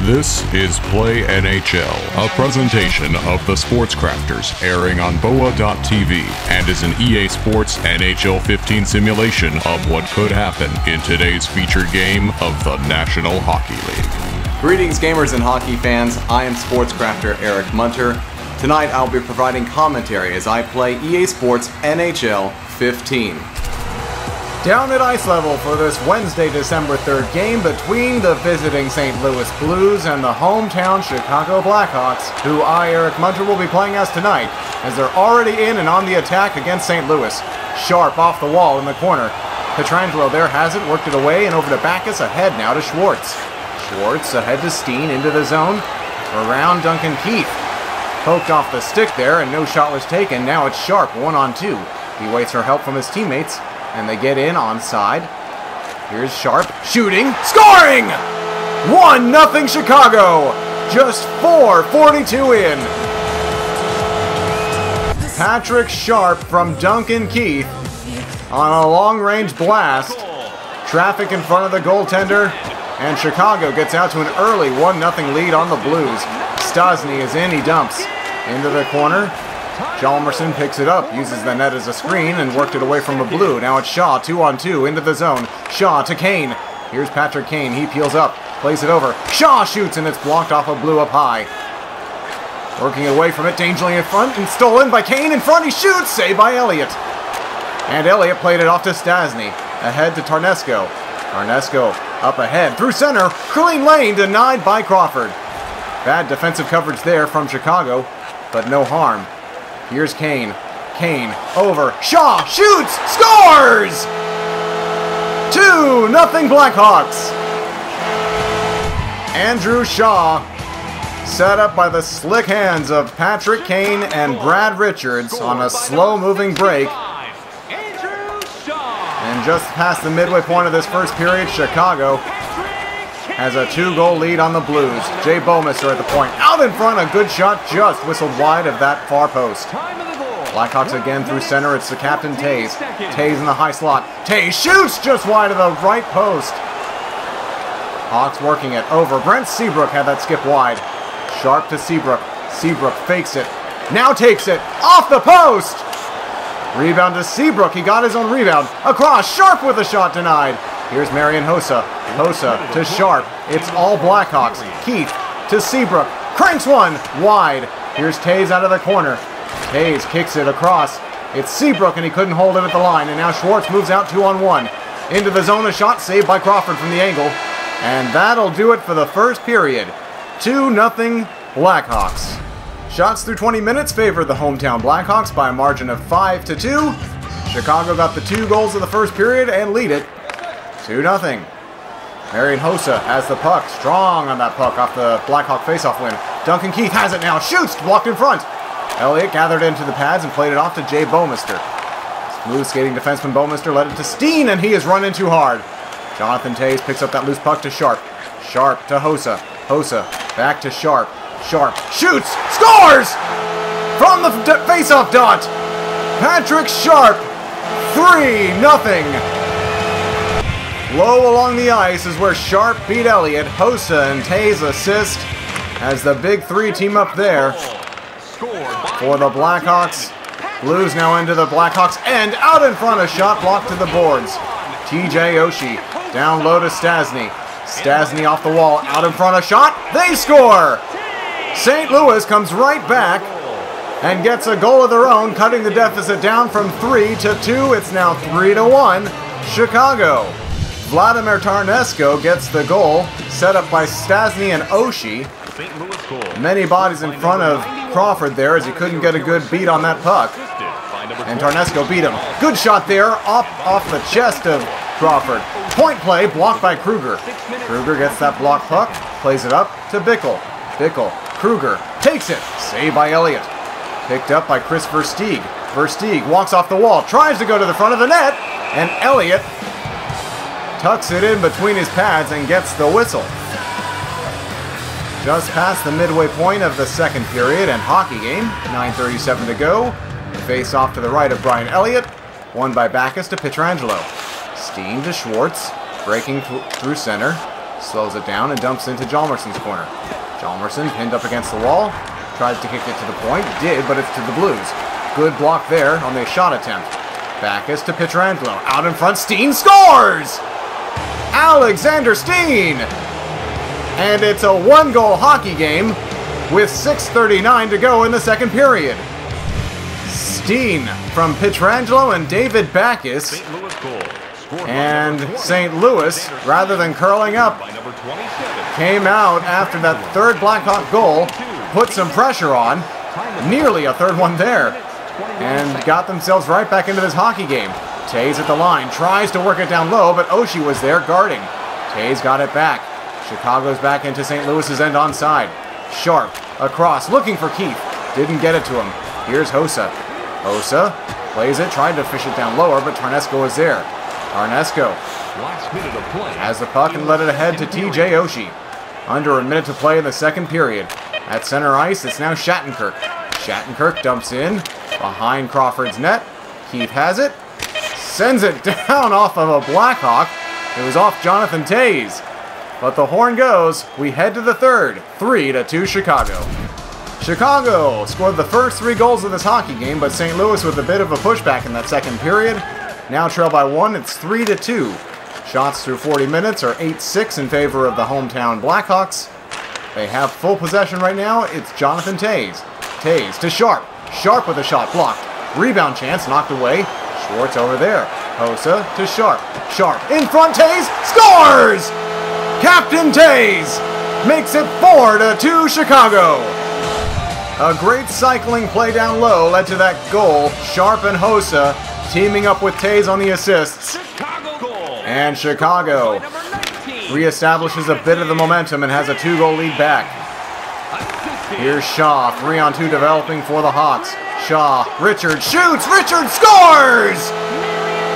This is Play NHL, a presentation of the Sports Crafters, airing on BOA.TV, and is an EA Sports NHL 15 simulation of what could happen in today's featured game of the National Hockey League. Greetings gamers and hockey fans, I am Sports Crafter Eric Munter. Tonight I'll be providing commentary as I play EA Sports NHL 15. Down at ice level for this Wednesday, December 3rd game between the visiting St. Louis Blues and the hometown Chicago Blackhawks, who I, Eric Munter, will be playing as tonight, as they're already in and on the attack against St. Louis. Sharp off the wall in the corner. Pietrangelo there has it, worked it away, and over to Backus, ahead now to Schwartz. Schwartz ahead to Steen, into the zone, around Duncan Keith. Poked off the stick there, and no shot was taken. Now it's Sharp, 1-on-2. He waits for help from his teammates, and they get in onside. Here's Sharp, shooting, scoring! 1-0 Chicago! Just 4:42 in. Patrick Sharp from Duncan Keith on a long-range blast. Traffic in front of the goaltender, and Chicago gets out to an early 1-0 lead on the Blues. Stastny is in, he dumps into the corner. Hjalmarsson picks it up, uses the net as a screen, and worked it away from the Blue. Now it's Shaw, 2-on-2, into the zone. Shaw to Kane. Here's Patrick Kane, he peels up, plays it over. Shaw shoots, and it's blocked off of Blue up high. Working away from it, dangerously in front, and stolen by Kane in front. He shoots, saved by Elliott. And Elliott played it off to Stastny. Ahead to Tarnesco. Tarnesco up ahead, through center, clean lane, denied by Crawford. Bad defensive coverage there from Chicago, but no harm. Here's Kane. Kane over. Shaw shoots! Scores! 2-0 Blackhawks. Andrew Shaw, set up by the slick hands of Patrick Kane and Brad Richards on a slow-moving break. And just past the midway point of this first period, Chicago has a 2-goal lead on the Blues. Jay Bouwmeester at the point. Out in front, a good shot just whistled wide of that far post. Blackhawks again through center. It's the captain, Tays. Tays in the high slot. Tays shoots just wide of the right post. Hawks working it over. Brent Seabrook had that skip wide. Sharp to Seabrook. Seabrook fakes it. Now takes it. Off the post! Rebound to Seabrook. He got his own rebound. Across. Sharp with a shot denied. Here's Marian Hossa. Hossa to Sharp. It's all Blackhawks. Keith to Seabrook. Cranks one. Wide. Here's Tays out of the corner. Tays kicks it across. It's Seabrook, and he couldn't hold him at the line. And now Schwartz moves out 2-on-1. Into the zone, a shot saved by Crawford from the angle. And that'll do it for the first period. 2-0 Blackhawks. Shots through 20 minutes favored the hometown Blackhawks by a margin of 5-2. Chicago got the 2 goals of the first period and lead it 2-0. Marian Hossa has the puck. Strong on that puck off the Blackhawk faceoff win. Duncan Keith has it now. Shoots! Blocked in front. Elliott gathered into the pads and played it off to Jay Bouwmeester. Smooth skating defenseman Bouwmeester led it to Steen, and he is run in too hard. Jonathan Tays picks up that loose puck to Sharp. Sharp to Hossa. Hossa back to Sharp. Sharp shoots! Scores! From the faceoff dot! Patrick Sharp! 3-0. Low along the ice is where Sharp beat Elliott. Hossa and Tays assist as the big 3 team up there for the Blackhawks. Blues now into the Blackhawks end. Out in front, a shot blocked to the boards. TJ Oshie down low to Stastny. Stastny off the wall. Out in front, a shot. They score! St. Louis comes right back and gets a goal of their own, cutting the deficit down from 3 to 2. It's now 3-1 Chicago. Vladimir Tarnesco gets the goal, set up by Stastny and Oshie. Many bodies in front of Crawford there as he couldn't get a good beat on that puck. And Tarnesco beat him. Good shot there, off the chest of Crawford. Point play, blocked by Kruger. Kruger gets that blocked puck, plays it up to Bickle. Bickle, Kruger, takes it, saved by Elliott. Picked up by Chris Versteeg. Versteeg walks off the wall, tries to go to the front of the net, and Elliott tucks it in between his pads and gets the whistle. Just past the midway point of the second period and hockey game, 9:37 to go. Face off to the right of Brian Elliott, won by Backus to Pietrangelo. Steen to Schwartz, breaking through center. Slows it down and dumps into Hjalmarsson's corner. Hjalmarsson pinned up against the wall. Tries to kick it to the point. Did, but it's to the Blues. Good block there on the shot attempt. Backus to Pietrangelo. Out in front, Steen scores! Alexander Steen! And it's a one-goal hockey game with 6:39 to go in the second period. Steen from Pietrangelo and David Backus. And St. Louis, rather than curling up, came out after that third Blackhawk goal, put some pressure on, nearly a third one there, and got themselves right back into this hockey game. Toews at the line, tries to work it down low, but Oshie was there guarding. Toews got it back. Chicago's back into St. Louis's end onside. Sharp, across, looking for Keith. Didn't get it to him. Here's Hossa. Hossa plays it, tried to fish it down lower, but Tarnesco is there. Tarnesco has the puck and let it ahead to TJ Oshie. Under a minute to play in the second period. At center ice, it's now Shattenkirk. Shattenkirk dumps in behind Crawford's net. Keith has it. Sends it down off of a Blackhawk. It was off Jonathan Toews. But the horn goes. We head to the third. 3-2 Chicago. Chicago scored the first 3 goals of this hockey game, but St. Louis with a bit of a pushback in that second period. Now trail by 1, it's 3-2. Shots through 40 minutes are 8-6 in favor of the hometown Blackhawks. They have full possession right now. It's Jonathan Toews. Toews to Sharp. Sharp with a shot blocked. Rebound chance knocked away. Schwartz over there. Hossa to Sharp. Sharp in front. Toews scores! Captain Toews makes it 4-2 Chicago. A great cycling play down low led to that goal. Sharp and Hossa teaming up with Toews on the assists. And Chicago reestablishes a bit of the momentum and has a 2-goal lead back. Here's Shaw, 3-on-2 developing for the Hawks. Shaw, Richard shoots, Richard scores!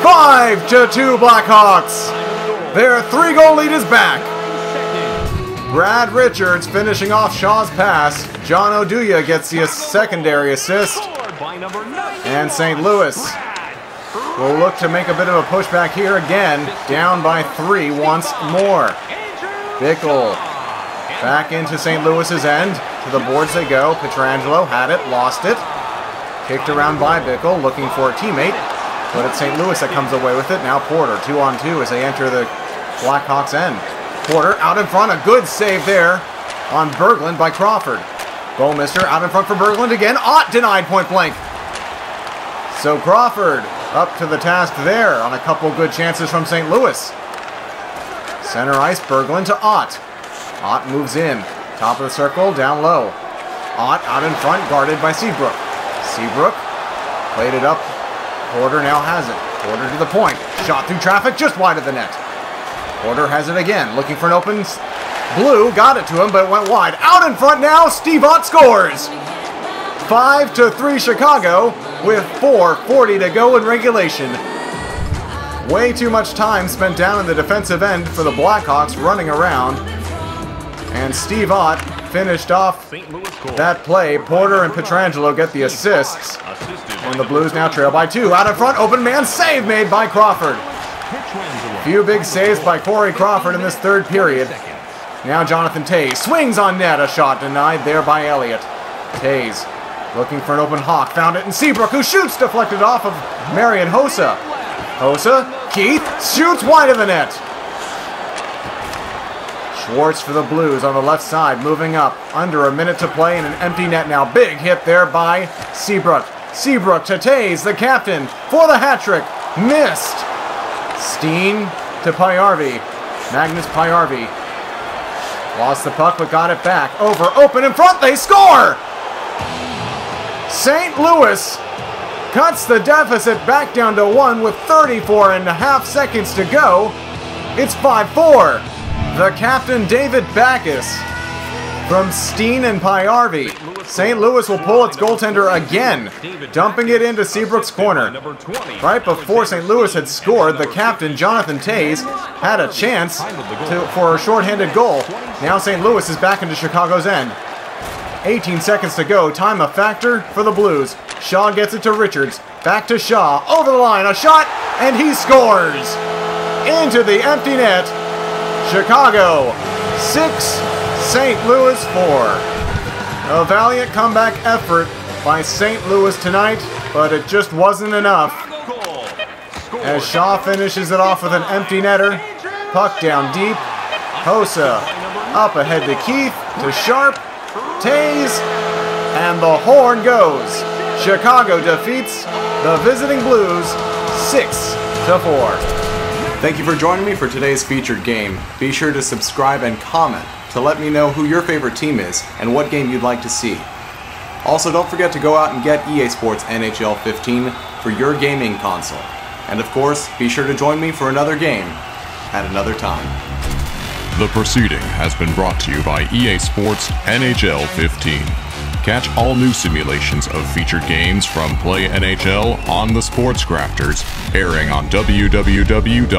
5-2 Blackhawks. Their 3-goal lead is back. Brad Richards finishing off Shaw's pass. John Oduya gets the secondary assist. And St. Louis will look to make a bit of a pushback here again. Down by 3 once more. Bickle back into St. Louis's end. To the boards they go. Pietrangelo had it, lost it. Kicked around by Bickle, looking for a teammate. But it's St. Louis that comes away with it. Now Porter, 2-on-2 as they enter the Blackhawks' end. Porter out in front, a good save there on Berglund by Crawford. Bowmister out in front for Berglund again. Ott denied point blank. So Crawford up to the task there on a couple good chances from St. Louis. Center ice, Berglund to Ott. Ott moves in. Top of the circle, down low. Ott out in front, guarded by Seabrook. Seabrook played it up. Porter now has it. Porter to the point. Shot through traffic, just wide of the net. Porter has it again, looking for an open. Blue got it to him, but it went wide. Out in front now, Steve Ott scores! 5-3 Chicago with 4:40 to go in regulation. Way too much time spent down in the defensive end for the Blackhawks running around. And Steve Ott finished off that play. Porter and Pietrangelo get the assists. And the Blues now trail by 2. Out in front, open man, save made by Crawford. Few big saves by Corey Crawford in this third period. Now Jonathan Toews swings on net. A shot denied there by Elliott. Toews looking for an open Hawk. Found it in Seabrook, who shoots, deflected off of Marian Hossa. Hossa, Keith, shoots wide of the net. Schwartz for the Blues on the left side, moving up. Under a minute to play in an empty net now. Big hit there by Seabrook. Seabrook to Toews, the captain, for the hat trick. Missed. Steen to Pajärvi. Magnus Pajärvi. Lost the puck, but got it back. Over, open, in front, they score! St. Louis cuts the deficit back down to 1 with 34.5 seconds to go. It's 5-4. The captain, David Backus, from Steen and Pajärvi. St. Louis will pull its goaltender again, dumping it into Seabrook's corner. Right before St. Louis had scored, the captain, Jonathan Toews, had a chance for a shorthanded goal. Now St. Louis is back into Chicago's end. 18 seconds to go, time a factor for the Blues. Shaw gets it to Richards, back to Shaw, over the line, a shot, and he scores! Into the empty net. Chicago 6, St. Louis 4. A valiant comeback effort by St. Louis tonight, but it just wasn't enough. As Shaw finishes it off with an empty netter, puck down deep, Hossa up ahead to Keith, to Sharp, Tays, and the horn goes. Chicago defeats the visiting Blues 6-4. Thank you for joining me for today's featured game. Be sure to subscribe and comment to let me know who your favorite team is and what game you'd like to see. Also, don't forget to go out and get EA Sports NHL 15 for your gaming console. And of course, be sure to join me for another game at another time. The proceeding has been brought to you by EA Sports NHL 15. Catch all new simulations of featured games from Play NHL on the Sports Crafters, airing on www.boa.tv.